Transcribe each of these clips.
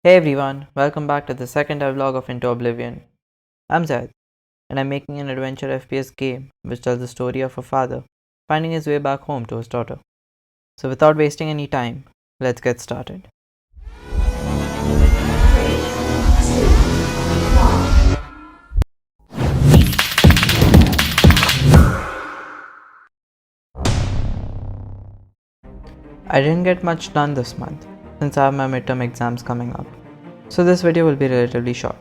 Hey everyone, welcome back to the second vlog of Into Oblivion. I'm Zed, and I'm making an adventure FPS game which tells the story of a father finding his way back home to his daughter. So without wasting any time, let's get started. I didn't get much done this month since I have my midterm exams coming up, so this video will be relatively short.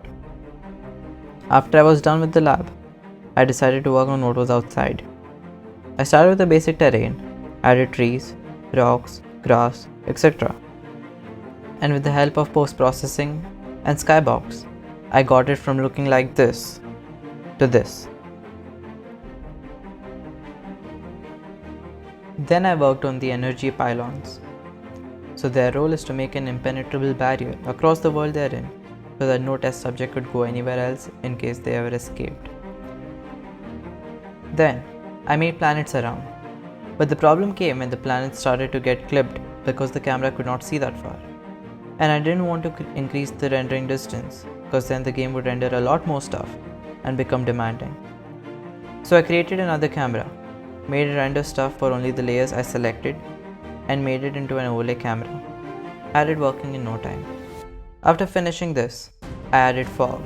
After I was done with the lab, I decided to work on what was outside. I started with the basic terrain, added trees, rocks, grass, etc. And with the help of post-processing and skybox, I got it from looking like this to this. Then I worked on the energy pylons. So their role is to make an impenetrable barrier across the world they're in, so that no test subject could go anywhere else in case they ever escaped. Then I made planets around, but the problem came when the planets started to get clipped because the camera could not see that far. And I didn't want to increase the rendering distance because then the game would render a lot more stuff and become demanding. So I created another camera, made it render stuff for only the layers I selected, and made it into an overlay camera. Had it working in no time. After finishing this, I added fog.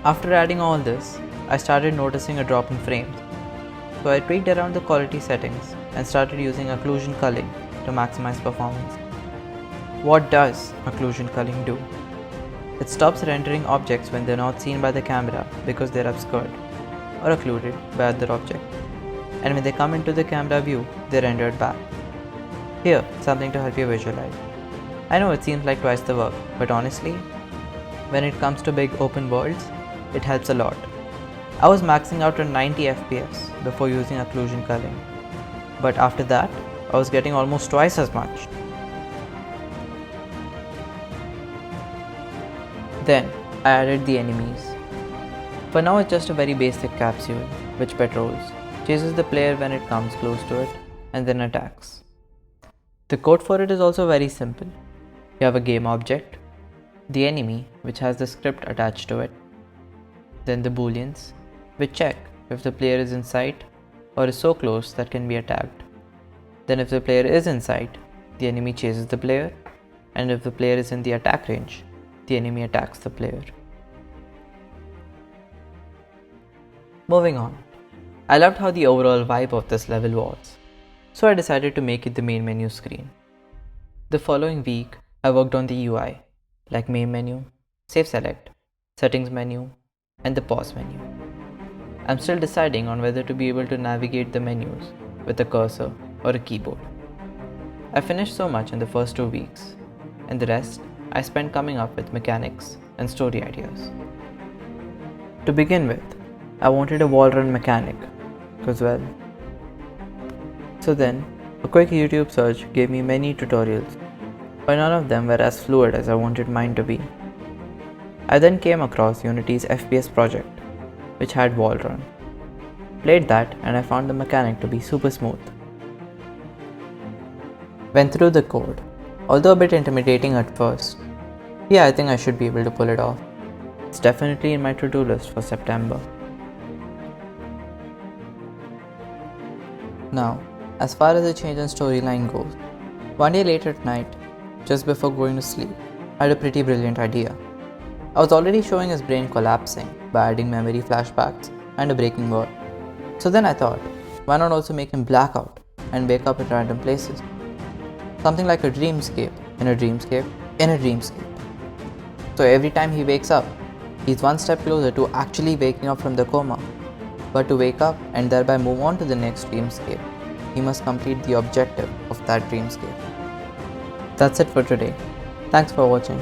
After adding all this, I started noticing a drop in frames. So I tweaked around the quality settings and started using occlusion culling to maximize performance. What does occlusion culling do? It stops rendering objects when they're not seen by the camera because they're obscured or occluded by other objects. And when they come into the camera view, they're rendered back. Here, something to help you visualize. I know it seems like twice the work, but honestly, when it comes to big open worlds, it helps a lot. I was maxing out on 90 FPS before using occlusion culling, but after that, I was getting almost twice as much. Then, I added the enemies. For now it's just a very basic capsule, which patrols, chases the player when it comes close to it, and then attacks. The code for it is also very simple. You have a game object, the enemy, which has the script attached to it, then the booleans, which check if the player is in sight or is so close that can be attacked. Then if the player is in sight, the enemy chases the player, and if the player is in the attack range, the enemy attacks the player. Moving on, I loved how the overall vibe of this level was, so I decided to make it the main menu screen. The following week, I worked on the UI, like main menu, save select, settings menu, and the pause menu. I'm still deciding on whether to be able to navigate the menus with a cursor or a keyboard. I finished so much in the first 2 weeks, and the rest I spent coming up with mechanics and story ideas. To begin with, I wanted a wall run mechanic, because well. So then, a quick YouTube search gave me many tutorials, but none of them were as fluid as I wanted mine to be. I then came across Unity's FPS project, which had wall run. Played that and I found the mechanic to be super smooth. Went through the code, although a bit intimidating at first. Yeah, I think I should be able to pull it off. It's definitely in my to-do list for September. Now, as far as the change in storyline goes, one day late at night, just before going to sleep, I had a pretty brilliant idea. I was already showing his brain collapsing by adding memory flashbacks and a breaking wall. So then I thought, why not also make him black out and wake up at random places? Something like a dreamscape in a dreamscape in a dreamscape. So every time he wakes up, he's one step closer to actually waking up from the coma. But to wake up and thereby move on to the next dreamscape, he must complete the objective of that dreamscape. That's it for today. Thanks for watching.